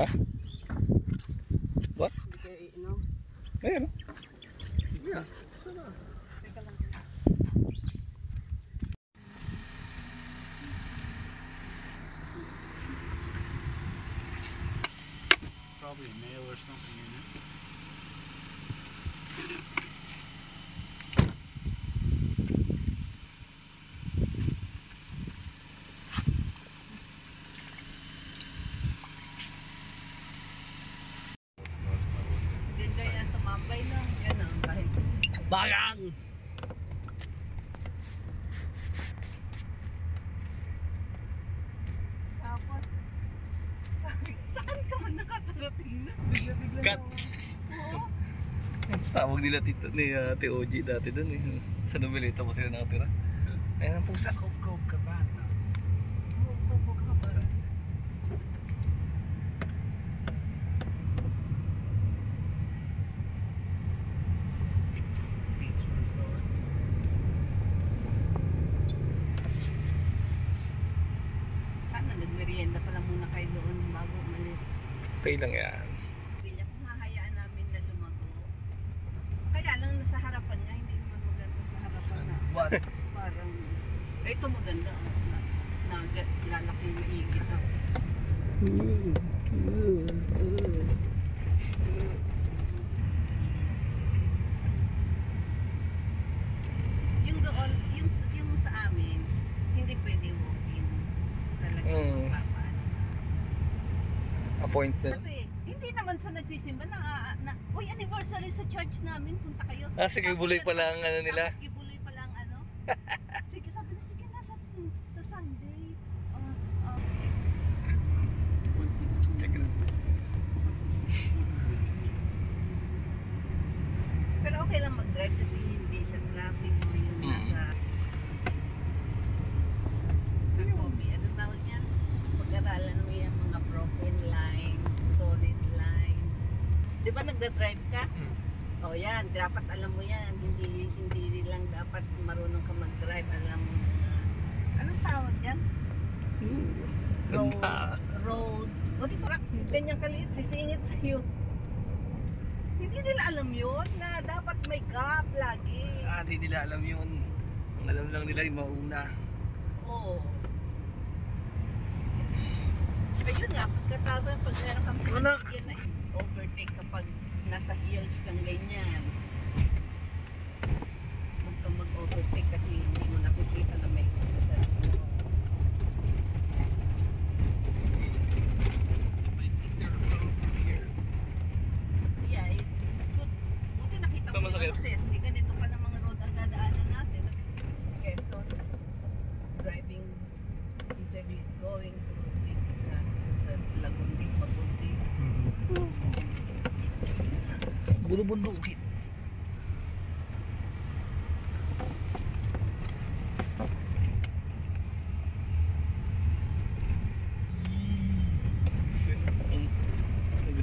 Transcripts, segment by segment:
Ha? What? Hindi kayo iinom. Ayan. Yeah. Teka lang. Probably a nail or something in it. Ganda yan, tumambay lang. Yan ang kahit. Bagang! Tapos, saan ka man nakatarating na? Bigla-bigla Cut. Oo. Tawag nila tito ni Ate Oji dati dun eh. Sa Novelita po sila nakatira. Ayan ang pusa. Coco Cabana. Oo, ka ba? Beach resort. Sana nagmerienda pala muna kayo doon bago umalis. Okay lang yan. Bilya kung hahayaan namin na lumago. Kaya lang nasa harapan niya, hindi naman maganda sa harapan na. What? Parang, ito maganda. Lalaki yung maigit. Yung doon, yung sa amin, hindi pwede walk-in. Talaga magpapaano. Appointment. Kasi, hindi naman sa nagsisimba na uy, anniversary sa church namin, punta kayo. Ah, sige, buloy pa lang ano nila. Tapos gibuloy pa lang ano. Sige, sabi na, sige na sa Sunday. Check it out. Pero okay lang mag-drive kasi hindi siya traffic mo yun nasa sa Kobe. Ano tawag yan? Pag-aralan mo yung mga broken line, solid line. Di ba nagda-drive ka? O yan, dapat alam mo yan. Hindi lang dapat marunong ka mag-drive. Alam mo anong tawag dyan? Road. O di ko ganyan kaliit, sisingit sa'yo. Hindi nila alam yun na dapat may gap lagi. Ah, di nila alam yun. Ang alam lang nila yung mauna. Oo. Ayun nga, pagkataba, pag meron kang Anak! pinagigyan na overtake kapag nasa hills kang ganyan. Huwag kang mag-overtake kasi hindi mo nakikita na may isa sa I think they're over here. Yeah, it's good. Buti nakita Saan mo masakit? yung process. Eh, ganito pa ng mga road ang dadaanan natin. Okay, so driving, he said he's going to this Lagundi, Pagundi. Bulubundukin.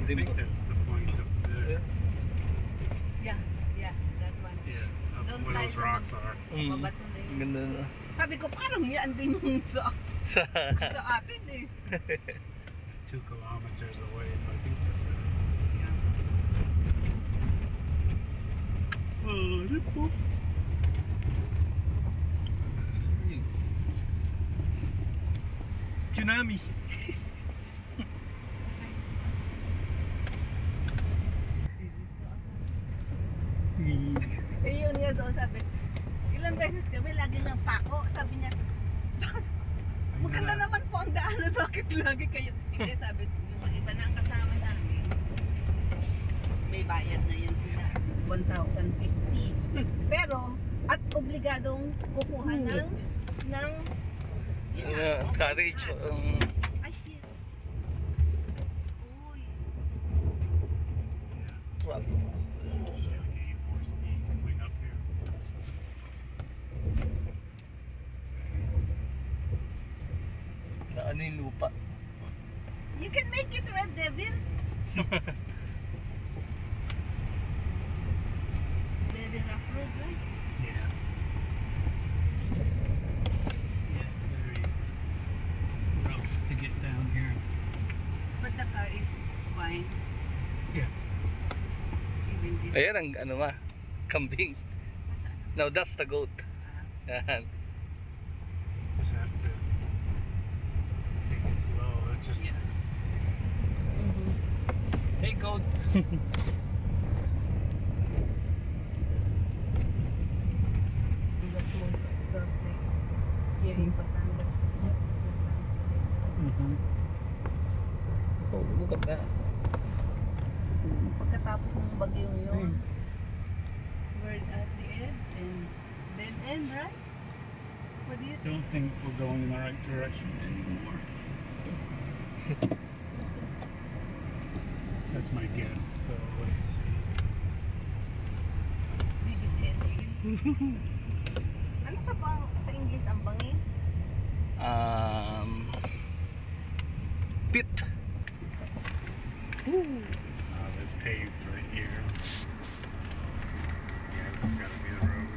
I think that's the point up there. Yeah, that one. Yeah, that's Don't where lie those sa rocks are. Mabato na yun. Ganda na. Sabi ko, parang yan din yung sa atin eh. 2 kilometers away, so I think that's it. Oh, di po. Tsunami. Eh yun nga doon sabi, ilang beses kami lagi ng pako. Sabi niya, maganda naman po ang daanan, bakit lagi kayo? Hindi, sabi, yung iba na ang kasama namin, may bayad na yan sila, 1,050. Pero, at obligadong kukuha ng yun nga, Courage. ay shit. Uy. Wow. More speed coming up here. Na ano yung lupa. You can make it, Red Devil. Very rough road, right? Yeah. Yeah, it's very rough to get down here. But the car is Ayan ang ano ma, kambing. No, that's the goat. Yan. Just have to take it slow. It just hey goats. That's most of the place here in Batangas. Oh, look at that. Pagkatapos ng bagyong yun, we're at the end and dead end, right? What do you I don't think we're going in the right direction anymore. That's my guess. So let's see. think is ending? Ano sa English ang bangin? Pit. There's paved right here. Yeah, this has got to be the road.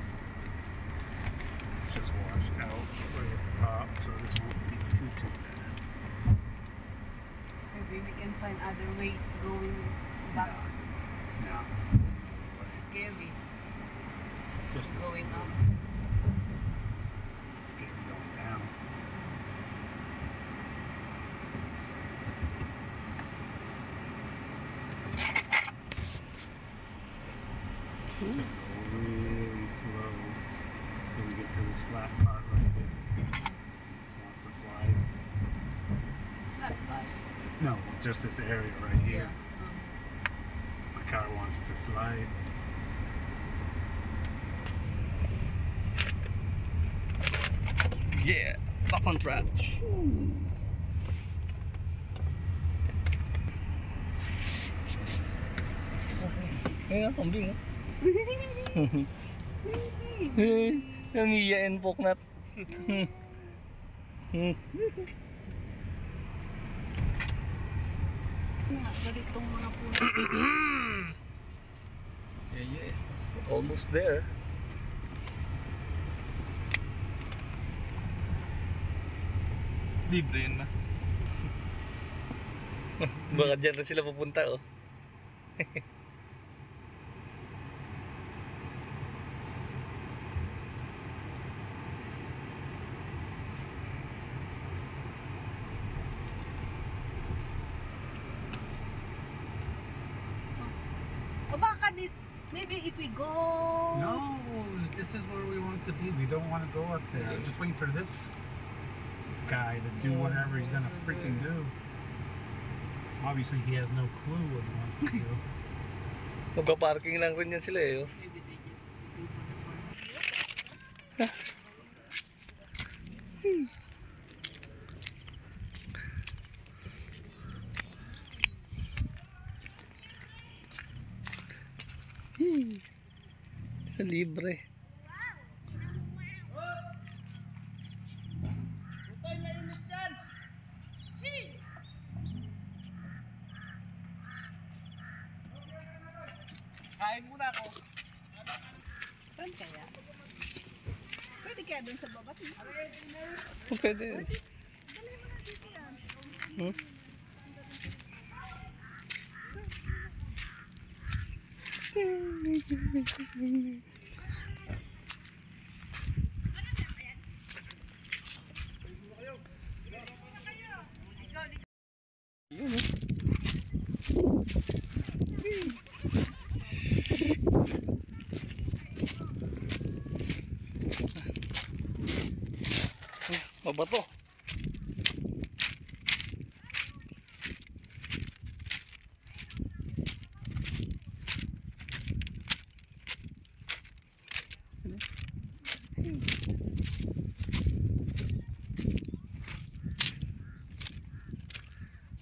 It's just washed out right at the top, so this won't be too bad. Maybe we can find other way going back. No. Scary Just this going up. scary going down. So go really slow till we get to this flat part right here. Just wants to slide. Not bad. No, just this area right here. Yeah. The car wants to slide. Yeah, back on track. Ayan, kambing oh. Mia and Poknat. Ganitong mga puno. Yeah. Almost there. Libre yun na. Baka dyan rin sila pupunta oh. O baka maybe if we go... No, this is where we want to be. We don't want to go up there. I'm just waiting for this guy to do whatever he's gonna freaking do. Obviously, he has no clue what he wants to do. Magpa-parking lang rin yan sila eh oh. Maybe they just looking for the park. Sa libre. Kain muna ako. Saan kaya? Pwede kaya dun sa baba? Pwede. Hmm? Yun eh. Mabato.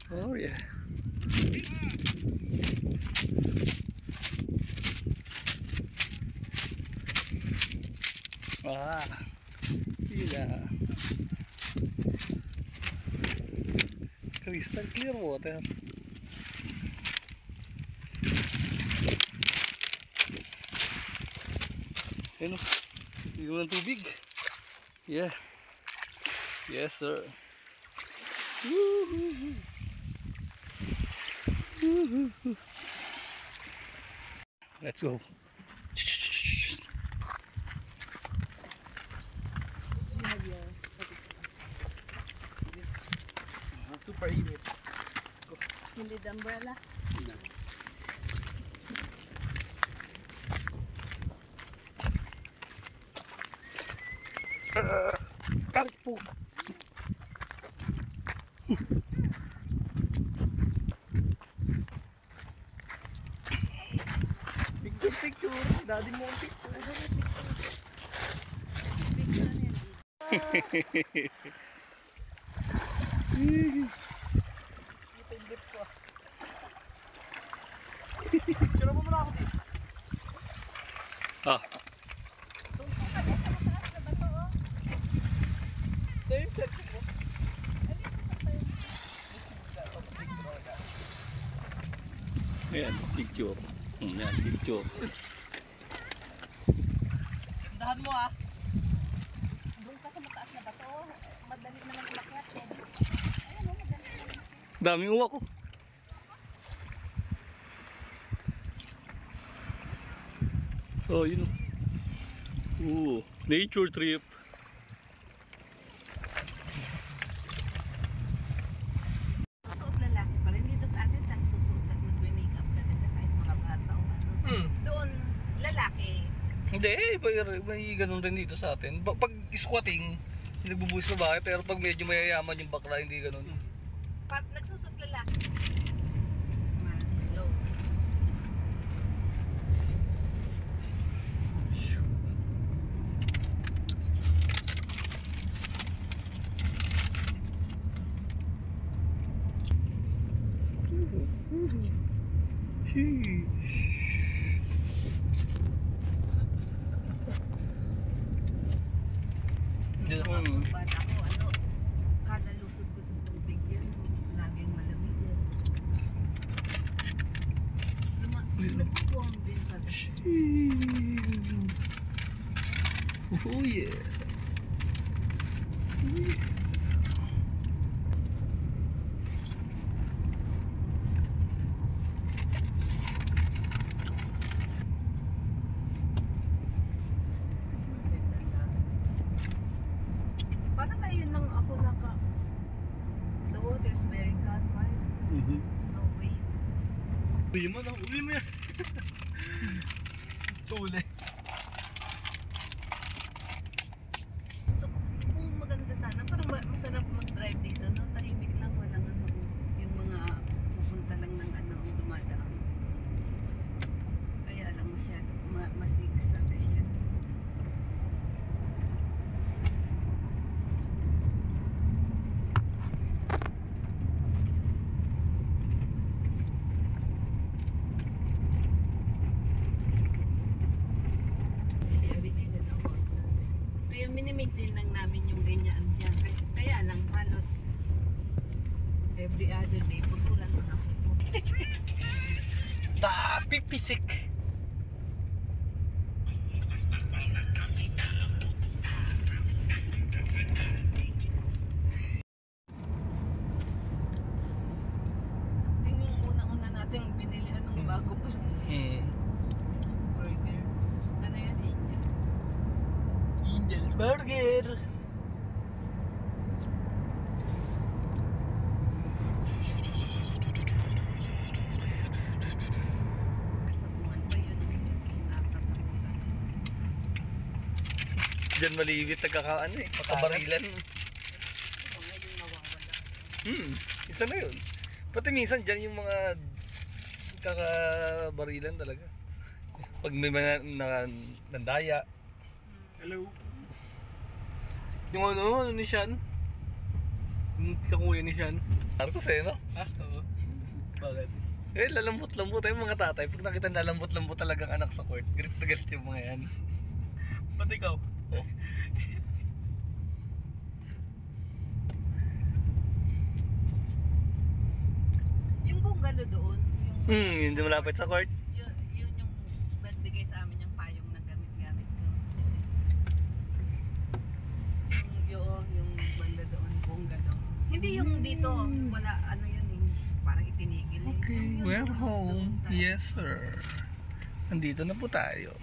Oh yeah. Ah, yeah. Crystal clear water. Ayun o, hindi mo ng tubig. Yeah. Yes sir. Woohoo. Woohoo. Let's go. Super init. Hindi the umbrella. Tarik po. Picture. Daddy mo ang picture. Picture niya. Ito yung dip ko. Picture mo muna ako dito. Ah, Tungkol ka din sa mataas na bato, oh. Ito yung selfie mo. ayan, picture. Ayan, picture. Tindahan mo ah. Doon ka sa mataas na bato, oh. Madali naman umakyat, eh. Ayun, oh, madali naman. Daming uwa ko. Oh, yun. Oh, nature trip. Susuot lalaki pa rin. Dito sa atin, nagsusuot at nagme-makeup talaga kahit mga bata o ano. Doon, lalaki. Hindi, may ganun rin dito sa atin. Pag squatting, nagbubuhis babae, pero pag medyo mayayaman yung bakla, hindi ganun. Pag nagsusuot lalaki. Clothes. Yun. Bata ko, ano, kada lusod ko sa tubig yan, laging malamig yan. Nagpupuwang din pala. Oh yeah. Parang ngayon lang ako the water is very calm, right? No wave. Uwi mo na. Uwi mo yan. Uli. So, kung maganda sana, parang masarap mag-drive dito, no? Tahimik lang, walang ano, yung mga pupunta lang ng ano, dumadaan. Kaya lang masyado, masigsag siya. Kaya binili na ako. Kaya mini-maintain lang namin yung ganyan dyan. Kaya lang halos every other day, putulan ko na ako. Pipisik. Yung unang-una nating binili anong bago pa burger. Ano yan, Indian? Angel's Burger. Sabungan pa yun. Kinakatakutan. Diyan malibit nagkakaan eh. Makabarilan. Ito ngayon nawawala. Isa na yun. Pati minsan dyan yung mga kakabarilan talaga. Pag may mga nandaya. Hello. Yung ano ni Sean? Yung kakuya ni Sean? Marcos eh, no? Ha? Oo. Bakit? Eh, lalambot-lambot yung mga tatay. Pag nakita lalambot-lambot talagang anak sa court, galit na galit yung mga yan. Ba't ikaw? Oh. Yung bungalow doon, yung Hindi malapit sa court. yun yung nagbigay sa amin yung payong na gamit-gamit ko. Yung banda doon, bungalow. Hindi yung dito, wala ano yun, parang itinigil. Okay, Yung we're doon home. tayo. Yes, sir. Nandito na po tayo.